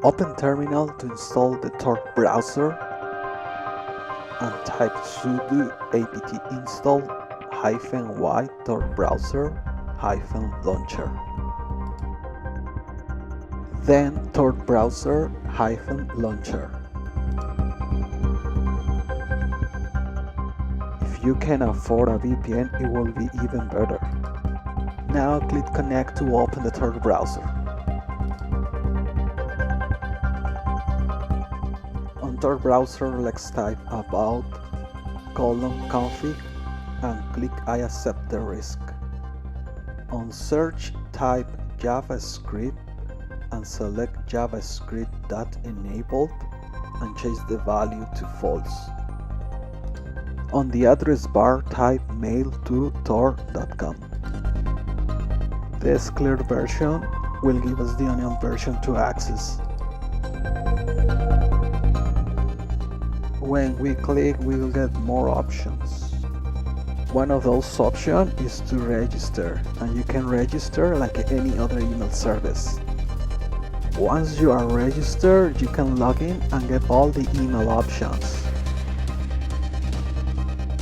Open terminal to install the Tor browser and type sudo apt install -y torbrowser-launcher. Then torbrowser-launcher. If you can afford a VPN, it will be even better. Now click connect to open the Tor browser. On Tor browser, let's type about :config and click I accept the risk. On search, type JavaScript and select JavaScript.enabled and change the value to false. On the address bar, type mail to tor.com. This cleared version will give us the onion version to access. When we click, we will get more options. One of those options is to register, and you can register like any other email service. Once you are registered, you can log in and get all the email options.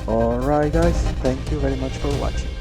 Alright guys, thank you very much for watching.